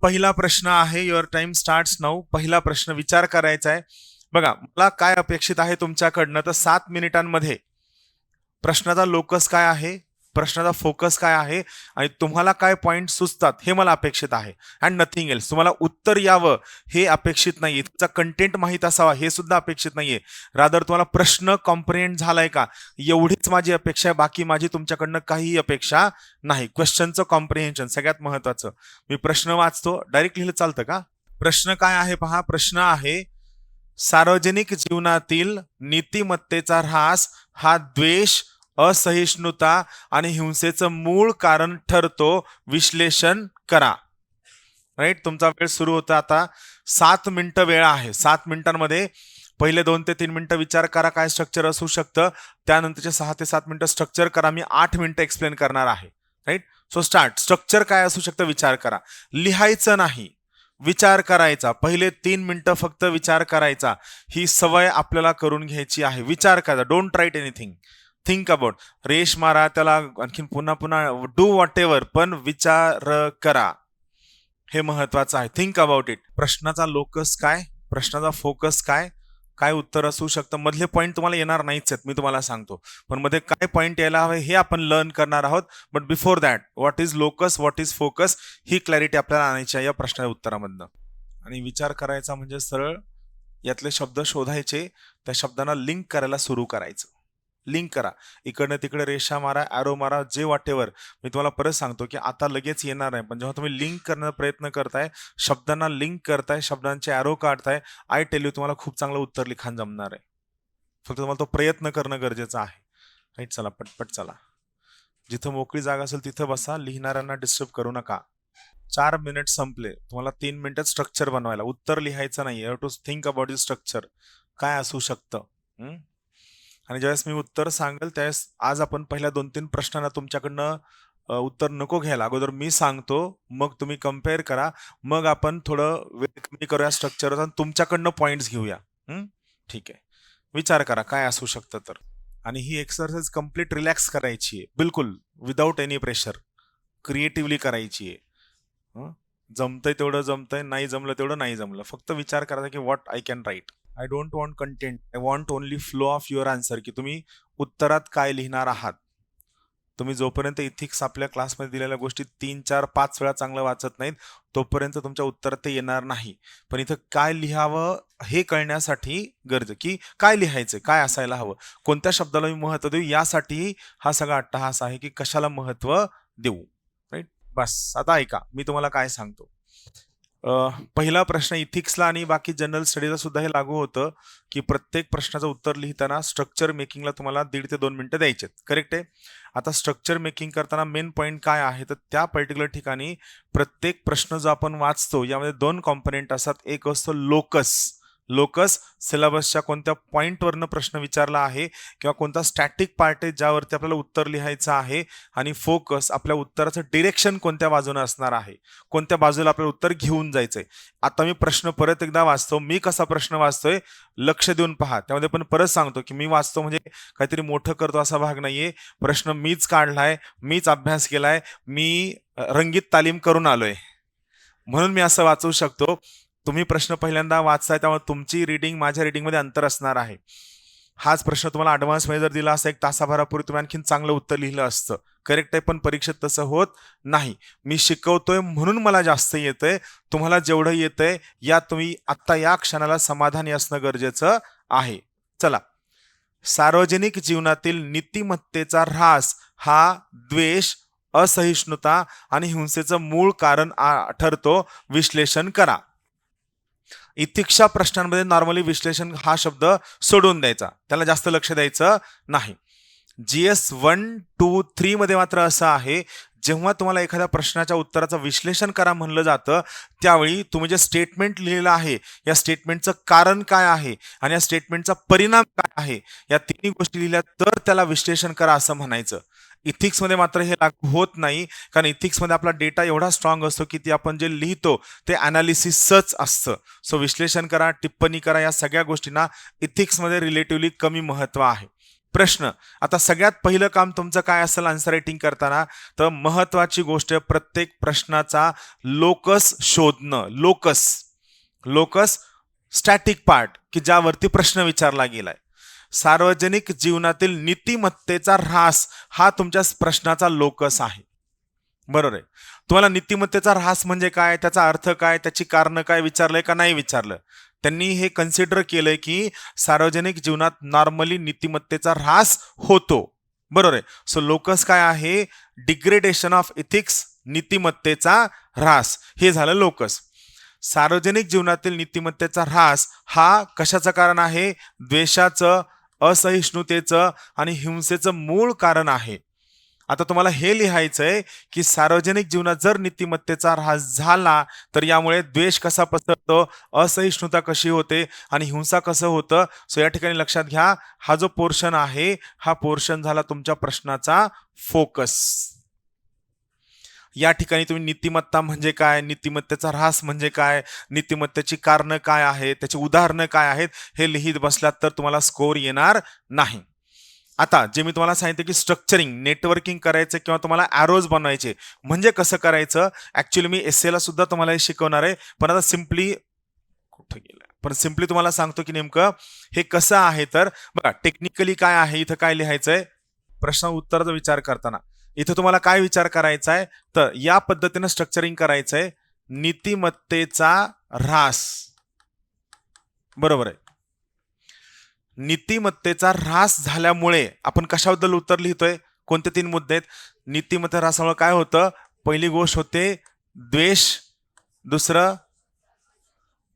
पहिला प्रश्न आहे. Your time starts now. पहिला प्रश्न विचार करायचा आहे. बघा, मला काय अपेक्षित आहे तुमच्याकडनं, तर 7 मिनिटांमध्ये प्रश्नाचा लोकस काय आहे, प्रश्नाचा फोकस काय आहे आणि तुम्हाला काय पॉइंट सुचतात हे मला अपेक्षित आहे. And nothing else. तुम्हाला उत्तर यावं हे अपेक्षित नाहीये, तुमचा कंटेंट माहीत असावा हे सुद्धा अपेक्षित नाहीये. रादर तुम्हाला प्रश्न कॉम्प्रिहेंड झालाय का, एवढीच माझी अपेक्षा आहे. बाकी माझी तुमच्याकडनं काहीही अपेक्षा नाही. क्वेश्चनचं कॉम्प्रिहेन्शन सगळ्यात महत्वाचं. मी प्रश्न वाचतो, डायरेक्ट लिहिलं चालतं का? प्रश्न काय आहे पहा. प्रश्न आहे, सार्वजनिक जीवनातील नीतिमत्तेचा ऱ्हास हा द्वेष, असहिष्णुता आणि हिंसेचं मूळ कारण ठरतो. विश्लेषण करा. राईट. तुमचा वेळ सुरू होता आता. 7 मिनिटं वेळ आहे. 7 मिनिटांमध्ये पहिले 2 ते 3 मिनिटं विचार करा काय स्ट्रक्चर असू शकतं. त्यानंतरचे 6 ते 7 मिनिटं स्ट्रक्चर करा. मी 8 मिनिटं एक्सप्लेन करणार आहे. राईट. So start. स्ट्रक्चर काय असू शकतं विचार करा. लिहायचं नाही, विचार करायचा. पहिले 3 मिनिटं फक्त विचार करायचा. ही सवय आपल्याला करून घ्यायची आहे. विचार करा. Don't write anything. Think about. रेश मारा त्याला, आणखीन पुन्हा पुन्हा डू वॉट एव्हर, पण विचार करा. हे महत्वाचं आहे. Think about it. प्रश्नाचा लोकस काय, प्रश्नाचा फोकस काय, काय उत्तर असू शकतं. मधले पॉईंट तुम्हाला येणार नाहीच आहेत, मी तुम्हाला सांगतो. पण मध्ये काय पॉईंट यायला हवे हे आपण लर्न करणार आहोत. But before that, what is locus, what is focus, he clarity आपल्याला आणायची आहे या प्रश्नाच्या उत्तरामधनं. आणि विचार करायचा म्हणजे सरळ यातले शब्द शोधायचे, त्या शब्दांना लिंक करायला सुरू करायचं. लिंक करा. इकडनं तिकडे रेषा मारा, ॲरो मारा, जे वाटेवर. मी तुम्हाला परत सांगतो की आता लगेच येणार आहे, पण जेव्हा तुम्ही लिंक करण्याचा प्रयत्न करताय, शब्दांना लिंक करताय, शब्दांचे ॲरो काढताय, आय टेल यू तुम्हाला खूप चांगलं उत्तर लिखाण जमणार आहे. फक्त तुम्हाला तो प्रयत्न करणं गरजेचं आहे. राईट. चला पटपट चला. जिथं मोकळी जागा असेल तिथं बसा. लिहिणाऱ्यांना डिस्टर्ब करू नका. 4 मिनिट संपले. तुम्हाला 3 मिनिटात स्ट्रक्चर बनवायला. उत्तर लिहायचं नाही. You to think about the structure. काय असू शकतं. आणि ज्यावेळेस मी उत्तर सांगेल त्यावेळेस आज आपण पहिल्या 2-3 प्रश्नांना तुमच्याकडनं उत्तर नको घ्यायला. अगोदर मी सांगतो, मग तुम्ही कम्पेअर करा, मग आपण थोडं वेळ कमी करूया स्ट्रक्चर आणि तुमच्याकडनं पॉइंट्स घेऊया. ठीक आहे. विचार करा काय असू शकतं तर. आणि ही एक्सरसाइज कम्प्लीट रिलॅक्स करायची आहे, बिलकुल विदाऊट एनी प्रेशर. क्रिएटिव्हली करायची आहे. जमतंय तेवढं जमतंय, नाही जमलं तेवढं नाही जमलं. फक्त विचार करायचा की what I can write. I don't want content, I want only flow of your answer. की तुम्ही उत्तरात काय लिहिणार आहात. तुम्ही जोपर्यंत इथिक्स आपल्या क्लासमध्ये दिलेल्या गोष्टी 3-4-5 वेळा चांगलं वाचत नाहीत, तोपर्यंत तुमच्या उत्तरात ते येणार नाही. पण इथं काय लिहावं हे कळण्यासाठी गरज की काय लिहायचं, काय असायला हवं, कोणत्या शब्दाला मी महत्व देऊ, यासाठी हा सगळा अट्टहास आहे की कशाला महत्व देऊ. राईट. बस आता ऐका मी तुम्हाला काय सांगतो. पहिला प्रश्न इथिक्सला आणि बाकी जनरल स्टडीला सुद्धा हे लागू होतं की प्रत्येक प्रश्नाचं उत्तर लिहिताना स्ट्रक्चर मेकिंगला तुम्हाला 1.5 ते 2 मिनिटं द्यायचे. करेक्ट आहे. आता स्ट्रक्चर मेकिंग करताना मेन पॉईंट काय आहे, तर त्या पर्टिक्युलर ठिकाणी प्रत्येक प्रश्न जो आपण वाचतो यामध्ये 2 कॉम्पोनेंट असतात. एक असतो लोकस. लोकस सिलेबसच्या कोणत्या पॉईंटवरनं प्रश्न विचारला आहे किंवा कोणता स्टॅटिक पार्ट आहे ज्यावरती आपल्याला उत्तर लिहायचं आहे. आणि फोकस आपल्या उत्तराचं डिरेक्शन कोणत्या बाजूने असणार आहे, कोणत्या बाजूला आपल्याला उत्तर घेऊन जायचंय. आता मी प्रश्न परत एकदा वाचतो. मी कसा प्रश्न वाचतोय लक्ष देऊन पहा. त्यामध्ये पण परत सांगतो की मी वाचतो म्हणजे काहीतरी मोठं करतो असा भाग नाहीये. प्रश्न मीच काढलाय, मीच अभ्यास केलाय, मी रंगीत तालीम करून आलोय, म्हणून मी असं वाचू शकतो. तुम्ही प्रश्न पहिल्यांदा वाचताय त्यामुळे तुमची रिडिंग माझ्या रिडिंगमध्ये अंतर असणार आहे. हाच प्रश्न तुम्हाला ॲडव्हान्समध्ये जर दिला असता 1 तासाभरापूर्वी तुम्ही आणखीन चांगलं उत्तर लिहिलं असतं. करेक्ट आहे. पण परीक्षेत तसं होत नाही. मी शिकवतोय म्हणून मला जास्त येतंय. तुम्हाला जेवढं येतंय यात तुम्ही आत्ता या क्षणाला समाधानी असणं गरजेचं आहे. चला. सार्वजनिक जीवनातील नीतिमत्तेचा ऱ्हास हा द्वेष, असहिष्णुता आणि हिंसेचं मूळ कारण ठरतो. विश्लेषण करा. इथिक्सच्या प्रश्नांमध्ये नॉर्मली विश्लेषण हा शब्द सोडून द्यायचा, त्याला जास्त लक्ष द्यायचं नाही. GS 1, 2, 3 मध्ये मात्र असं आहे, जेव्हा तुम्हाला एखाद्या प्रश्नाच्या उत्तराचं विश्लेषण करा म्हणलं जातं त्यावेळी तुम्ही जे स्टेटमेंट लिहिलेलं आहे या स्टेटमेंटचं कारण काय आहे आणि या स्टेटमेंटचा परिणाम काय आहे, या तिन्ही गोष्टी लिहिल्या तर त्याला विश्लेषण करा असं म्हणायचं. इथिक्समध्ये मात्र हे लागू होत नाही, कारण इथिक्समध्ये आपला डेटा एवढा स्ट्रॉंग असतो की ते आपण जे लिहितो ते अनालिसिसच असतं. सो विश्लेषण करा, टिप्पणी करा, या सगळ्या गोष्टींना इथिक्समध्ये रिलेटिव्हली कमी महत्व आहे. प्रश्न. आता सगळ्यात पहिलं काम तुमचं काय असेल आन्सर रायटिंग करताना, तर महत्वाची गोष्ट प्रत्येक प्रश्नाचा लोकस शोधणं. लोकस, लोकस स्टॅटिक पार्ट की ज्यावरती प्रश्न विचारला गेलाय. सार्वजनिक जीवनातील नीतिमत्तेचा ऱ्हास हा तुमच्या प्रश्नाचा लोकस आहे. बरोबर आहे. तुम्हाला नीतिमत्तेचा ऱ्हास म्हणजे काय, त्याचा अर्थ काय, त्याची कारणं काय विचारलंय का नाही विचारलं. त्यांनी हे कन्सिडर केलंय की सार्वजनिक जीवनात नॉर्मली नीतिमत्तेचा ऱ्हास होतो. बरोबर आहे. सो लोकस काय आहे, डिग्रेडेशन ऑफ इथिक्स, नीतिमत्तेचा ऱ्हास, हे झालं लोकस. सार्वजनिक जीवनातील नीतिमत्तेचा ऱ्हास हा कशाचं कारण आहे, द्वेषाचं, असहिष्णुतेचं आणि हिंसेचं मूळ कारण आहे. आता तुम्हाला हे लिहायचंय की सार्वजनिक जीवनात जर नीतिमत्तेचा ऱ्हास झाला तर यामुळे द्वेष कसा पसरतो, असहिष्णुता कशी होते आणि हिंसा कसं होतं. सो या ठिकाणी लक्षात घ्या, हा जो पोर्शन आहे हा पोर्शन झाला तुमच्या प्रश्नाचा फोकस. या ठिकाणी तुम्ही नीतिमत्ता म्हणजे काय, नीतिमत्तेचा ऱ्हास म्हणजे काय, नीतिमत्तेची कारणं काय आहेत, त्याची उदाहरणं काय आहेत, हे लिहित बसलात तर तुम्हाला स्कोर येणार नाही. आता जे मी तुम्हाला सांगितलं की स्ट्रक्चरिंग, नेटवर्किंग करायचं किंवा तुम्हाला ॲरोज बनवायचे म्हणजे कसं करायचं, ऍक्च्युली मी एसएला सुद्धा तुम्हाला हे शिकवणार आहे. पण आता सिम्पली कुठं गेलं, पण सिम्पली तुम्हाला सांगतो की नेमकं हे कसं आहे. तर बघा टेक्निकली काय आहे, इथं काय लिहायचंय, प्रश्न उत्तराचा विचार करताना इथं तुम्हाला काय विचार करायचा आहे, तर या पद्धतीनं स्ट्रक्चरिंग करायचंय. नीतिमत्तेचा ऱ्हास, बरोबर आहे. नीतिमत्तेचा ऱ्हास झाल्यामुळे आपण कशाबद्दल उत्तर लिहितोय, कोणते 3 मुद्दे आहेत. नीतिमत्ता ऱ्हासामुळे काय होतं, पहिली गोष्ट होते द्वेष, दुसरं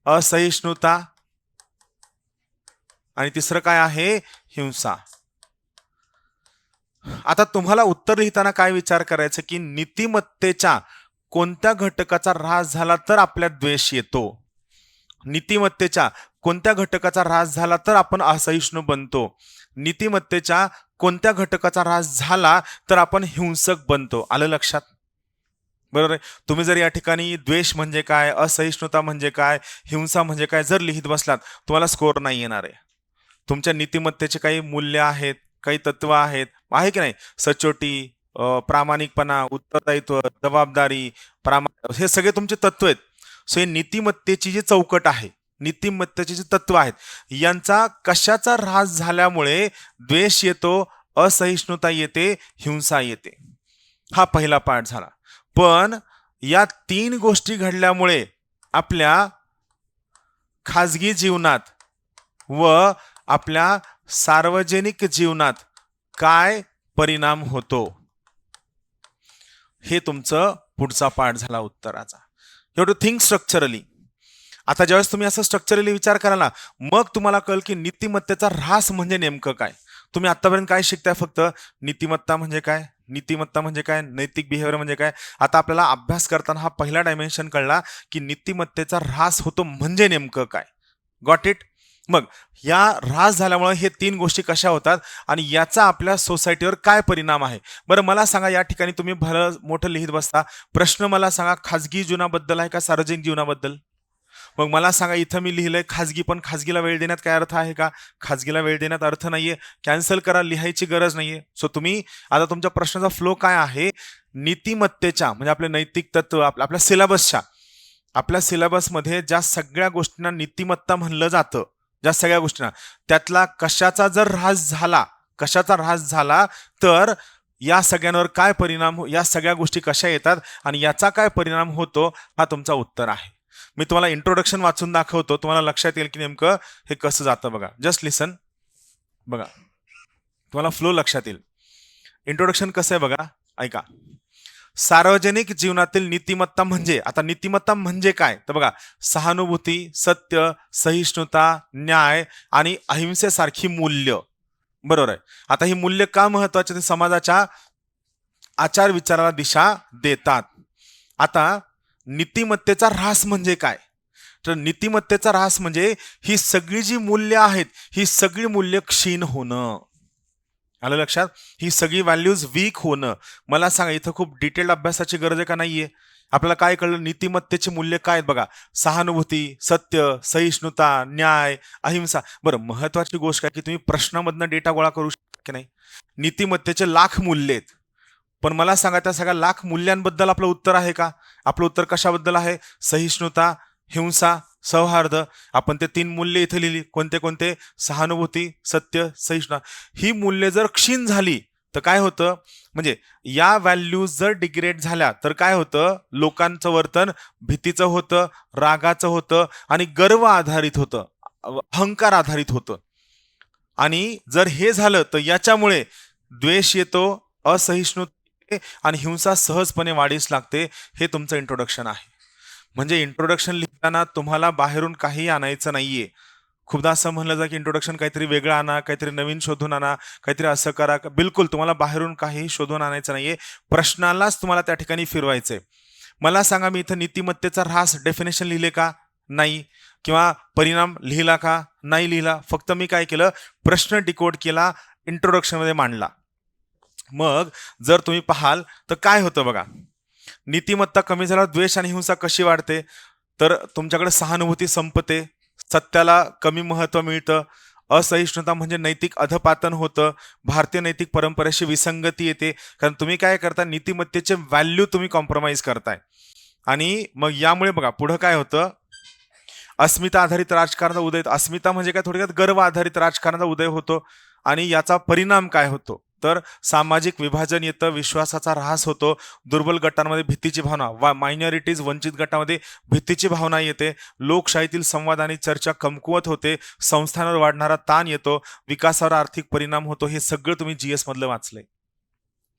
असहिष्णुता आणि तिसरं काय आहे, हिंसा. आता तुम्हाला उत्तर लिहिताना काय विचार करायचं की नीतिमत्तेच्या कोणत्या घटकाचा ऱ्हास झाला तर आपल्यात द्वेष येतो, नीतिमत्तेच्या कोणत्या घटकाचा ऱ्हास झाला तर आपण असहिष्णू बनतो, नीतिमत्तेच्या कोणत्या घटकाचा ऱ्हास झाला तर आपण हिंसक बनतो. आलं लक्षात, बरोबर आहे. तुम्ही जर या ठिकाणी द्वेष म्हणजे काय, असहिष्णुता म्हणजे काय, हिंसा म्हणजे काय जर लिहित बसलात तुम्हाला स्कोर नाही येणार आहे. तुमच्या नीतिमत्तेचे काही मूल्य आहेत, काही तत्व आहेत, आहे की नाही, सचोटी, प्रामाणिकपणा, उत्तरदायित्व, जबाबदारी, हे सगळे तुमचे तत्व आहेत. सो हे नीतिमत्तेची जी चौकट आहे, नीतिमत्तेचे जे तत्व आहेत, यांचा कशाचा ऱ्हास झाल्यामुळे द्वेष येतो, असहिष्णुता येते, हिंसा येते. हा पहिला पाठ झाला. पण या 3 गोष्टी घडल्यामुळे आपल्या खाजगी जीवनात व आपल्या सार्वजनिक जीवनात काय परिणाम होतो, हे तुमचं पुढचा पाठ झाला उत्तराचा. You have to think structurally. आता ज्यावेळेस तुम्ही असं स्ट्रक्चरली विचार कराल ना, मग तुम्हाला कळेल की नीतिमत्तेचा ऱ्हास म्हणजे नेमकं काय. तुम्ही आतापर्यंत काय शिकताय, फक्त नीतिमत्ता म्हणजे काय, नीतिमत्ता म्हणजे काय, नैतिक बिहेवियर म्हणजे काय. आता आपल्याला अभ्यास करताना हा पहिला डायमेन्शन कळला की नीतिमत्तेचा ऱ्हास होतो म्हणजे नेमकं काय. Got it. मग या ऱ्हास झाल्यामुळे हे 3 गोष्टी कशा होतात आणि याचा आपल्या सोसायटीवर काय परिणाम आहे. बरं मला सांगा, या ठिकाणी तुम्ही भलं मोठं लिहित बसता, प्रश्न मला सांगा खाजगी जीवनाबद्दल आहे का सार्वजनिक जीवनाबद्दल. मग मला सांगा, इथं मी लिहिलंय खाजगी, पण खाजगीला वेळ देण्यात काय अर्थ आहे का, खाजगीला वेळ देण्यात अर्थ नाहीये. कॅन्सल करा, लिहायची गरज नाहीये. सो तुम्ही आता तुमच्या प्रश्नाचा फ्लो काय आहे, नीतिमत्तेच्या म्हणजे आपले नैतिक तत्व, आपल्या सिलेबसच्या, आपल्या सिलेबसमध्ये ज्या सगळ्या गोष्टींना नीतिमत्ता म्हणलं जातं, ज्या सगळ्या गोष्टींना, त्यातला कशाचा जर ऱ्हास झाला, कशाचा ऱ्हास झाला तर या सगळ्यांवर काय परिणाम, या सगळ्या गोष्टी कशा येतात आणि याचा काय परिणाम होतो, हा तुमचा उत्तर आहे. मी तुम्हाला इंट्रोडक्शन वाचून दाखवतो, तुम्हाला लक्षात येईल की नेमकं हे कसं जातं. बघा, जस्ट लिसन, बघा तुम्हाला फ्लो लक्षात येईल. इंट्रोडक्शन कसं आहे बघा, ऐका. सार्वजनिक जीवनातील नीतिमत्ता म्हणजे, आता नीतिमत्ता म्हणजे काय तर बघा, सहानुभूती, सत्य, सहिष्णुता, न्याय आणि अहिंसेसारखी मूल्य. बरोबर आहे. आता ही मूल्य का महत्वाची, ते समाजाच्या आचार विचाराला दिशा देतात. आता नीतिमत्तेचा ऱ्हास म्हणजे काय, तर नीतिमत्तेचा ऱ्हास म्हणजे ही सगळी जी मूल्य आहेत, ही सगळी मूल्य क्षीण होणं. आलं लक्षात, ही सगळी व्हॅल्यूज वीक होणं. मला सांगा, इथं खूप डिटेल्ड अभ्यासाची गरज आहे का नाहीये. आपल्याला काय कळलं, नीतिमत्तेचे मूल्य काय आहेत बघा, सहानुभूती, सत्य, सहिष्णुता, न्याय, अहिंसा. बरं महत्वाची गोष्ट काय की तुम्ही प्रश्नामधनं डेटा गोळा करू शकता. शक्य नाही. नीतिमत्तेचे लाख मूल्य आहेत, पण मला सांगा त्या सगळ्या लाख मूल्यांबद्दल आपलं उत्तर आहे का? आपलं उत्तर कशाबद्दल आहे? सहिष्णुता, हिंसा, सौहार्द. आपण ते 3 मूल्य इथे लिहिली. कोणते कोणते? सहानुभूती, सत्य, सहिष्णुता. ही मूल्य जर क्षीण झाली तर काय होतं? म्हणजे या व्हॅल्यूज जर डिग्रेड झाल्या तर काय होतं? लोकांचं वर्तन भीतीचं होतं, रागाचं होतं आणि गर्व आधारित होतं, अहंकार आधारित होतं. आणि जर हे झालं तर याच्यामुळे द्वेष येतो, असहिष्णुता आणि हिंसा सहजपणे वाढीस लागते. हे तुमचं इंट्रोडक्शन आहे. म्हणजे इंट्रोडक्शन लिहिताना तुम्हाला बाहेरून काही आणायचं नाहीये. खूपदा असं म्हणलं जातं की इंट्रोडक्शन काहीतरी वेगळं आणा, काहीतरी नवीन शोधून आणा, काहीतरी असं करा. बिलकुल तुम्हाला बाहेरून काही शोधून आणायचं नाहीये. प्रश्नालाच तुम्हाला त्या ठिकाणी फिरवायचंय. मला सांगा, मी इथं नीतिमत्तेचा ऱ्हास डेफिनेशन लिहिले का? नाही. किंवा परिणाम लिहिला का? नाही लिहिला. फक्त मी काय केलं? प्रश्न डिकोड केला, इंट्रोडक्शन मध्ये मांडला. मग जर तुम्ही पाहाल तर काय होतं बघा, नीतिमत्ता कमी झाल्यावर द्वेष आणि हिंसा कशी वाढते? तर तुमच्याकडे सहानुभूती संपते, सत्याला कमी महत्व मिळतं, असहिष्णुता म्हणजे नैतिक अधपातन होतं, भारतीय नैतिक परंपरेशी विसंगती येते. कारण तुम्ही काय करता? नीतिमत्तेचे व्हॅल्यू तुम्ही कॉम्प्रोमाइज करताय. आणि मग यामुळे बघा पुढं काय होतं? अस्मिता आधारित राजकारणाचा उदय. अस्मिता म्हणजे काय? थोडक्यात गर्व आधारित राजकारणाचा उदय होतो. आणि याचा परिणाम काय होतो? तर सामाजिक विभाजन येतं, विश्वासाचा ऱ्हास होतो, दुर्बल गटांमध्ये भीतीची भावना, मायनॉरिटीज वंचित गटामध्ये भीतीची भावना येते, लोकशाहीतील संवाद आणि चर्चा कमकुवत होते, संस्थांवर वाढणारा ताण येतो, विकासावर आर्थिक परिणाम होतो. हे सगळं तुम्ही जीएस मधलं वाचलंय,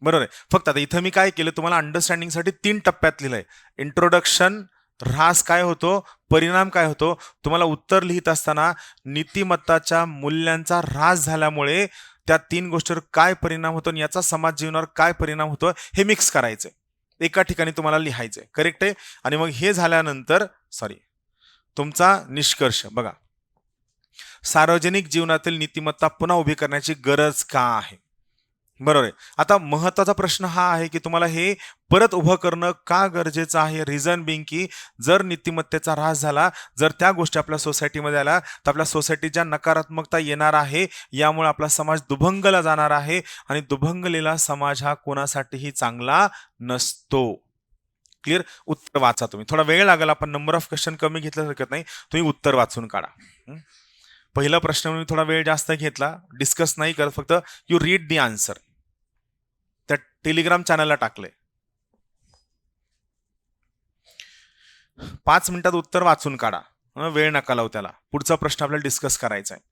बरोबर आहे. फक्त आता इथं मी काय केलं? तुम्हाला अंडरस्टँडिंगसाठी 3 टप्प्यात लिहिलंय. इंट्रोडक्शन, ऱ्हास काय होतो, परिणाम काय होतो. तुम्हाला उत्तर लिहित असताना नीतिमत्ताच्या मूल्यांचा ऱ्हास झाल्यामुळे त्या 3 गोष्टीवर काय परिणाम होतो आणि याचा समाज जीवनावर काय परिणाम होतो हे मिक्स करायचंय, एका ठिकाणी तुम्हाला लिहायचंय. करेक्ट आहे? आणि मग हे झाल्यानंतर तुमचा निष्कर्ष बघा, सार्वजनिक जीवनातील नीतिमत्ता पुन्हा उभी करण्याची गरज का आहे? बरोबर आहे. आता महत्वाचा प्रश्न हा आहे की तुम्हाला हे परत उभं करणं का गरजेचं आहे? रिझन बिंग की जर नीतिमत्तेचा ऱ्हास झाला, जर त्या गोष्टी आपल्या सोसायटीमध्ये आल्या तर आपल्या सोसायटीच्या नकारात्मकता येणार आहे. यामुळे आपला समाज दुभंगला जाणार आहे आणि दुभंगलेला समाज हा कोणासाठीही चांगला नसतो. क्लिअर? उत्तर वाचा तुम्ही. थोडा वेळ लागेल, आपण नंबर ऑफ क्वेश्चन कमी घेतलं हरकत नाही. तुम्ही उत्तर वाचून काढा. पहिला प्रश्न मी थोडा वेळ जास्त घेतला, डिस्कस नाही करत, फक्त यू रीड दी आन्सर. त्या टेलिग्राम चॅनलला टाकले. 5 मिनिटात उत्तर वाचून काढा, वेळ नका लावू त्याला. पुढचा प्रश्न आपल्याला डिस्कस करायचा आहे.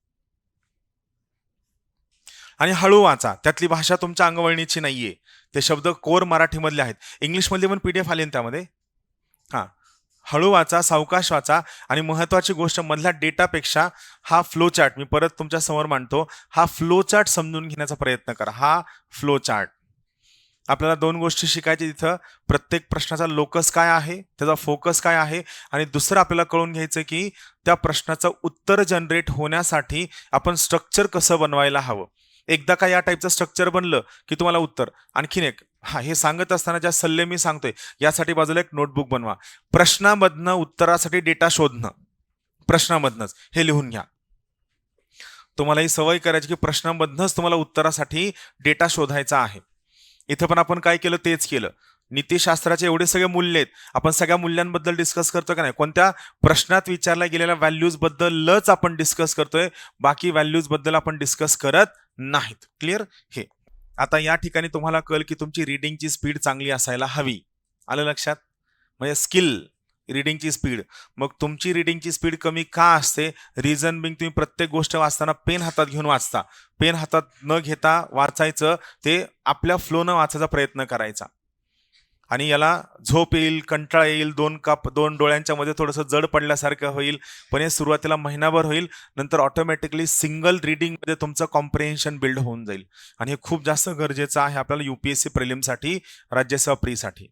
आणि हळू वाचा, त्यातली भाषा तुमच्या अंगवळणीची नाहीये, ते शब्द कोर मराठीमधले आहेत. इंग्लिशमधले पण PDF आले त्यामध्ये. हा, हळू वाचा, सावकाश वाचा. आणि महत्वाची गोष्ट, मधल्या डेटापेक्षा हा फ्लो चार्ट मी परत तुमच्या समोर मांडतो. हा फ्लो चार्ट समजून घेण्याचा प्रयत्न करा. हा फ्लो चार्ट आपल्याला 2 गोष्टी शिकायच्या तिथं. प्रत्येक प्रश्नाचा लोकस काय आहे, त्याचा फोकस काय आहे, आणि दुसरं आपल्याला कळून घ्यायचं की त्या प्रश्नाचं उत्तर जनरेट होण्यासाठी आपण स्ट्रक्चर कसं बनवायला हवं. एकदा का या टाईपचं स्ट्रक्चर बनलं की तुम्हाला उत्तर. आणखीन एक, हे सांगत असताना ज्या सल्ले मी सांगतोय यासाठी बाजूला एक नोटबुक बनवा. प्रश्नामधनं उत्तरासाठी डेटा शोधणं, प्रश्नामधनच हे लिहून घ्या. तुम्हाला ही सवय करायची की प्रश्नामधनच तुम्हाला उत्तरासाठी डेटा शोधायचा आहे. इथं पण आपण काय केलं? तेच केलं. नीतिशास्त्राचे एवढे सगळे मूल्य आहेत, आपण सगळ्या मूल्यांबद्दल डिस्कस करतोय का नाही? कोणत्या प्रश्नात विचारल्या गेलेल्या व्हॅल्यूज बद्दलच आपण डिस्कस करतोय, बाकी व्हॅल्यूज बद्दल आपण डिस्कस करत नाहीत. क्लिअर? हे आता या ठिकाणी तुम्हाला कळेल की तुमची रीडिंगची स्पीड चांगली असायला हवी. आलं लक्षात? म्हणजे स्किल, रीडिंगची स्पीड. मग तुमची रीडिंगची स्पीड कमी का असते? रिझन बिंग, तुम्ही प्रत्येक गोष्ट वाचताना पेन हातात घेऊन वाचता. पेन हातात न घेता वाचायचं, ते आपल्या फ्लोनं वाचायचा प्रयत्न करायचा. आणि याला झोप येईल, कंटाळा येईल, 2 डोळ्यांच्या मध्ये थोडंसं जड पडल्यासारखं होईल, पण हे सुरुवातीला महिनाभर होईल. नंतर ऑटोमॅटिकली सिंगल रीडिंग मध्ये तुमचं कॉम्प्रिहेन्शन बिल्ड होऊन जाईल. आणि हे खूप जास्त गरजेचं आहे आपल्याला UPSC प्रिलिमसाठी, राज्यसेवा प्रीसाठी.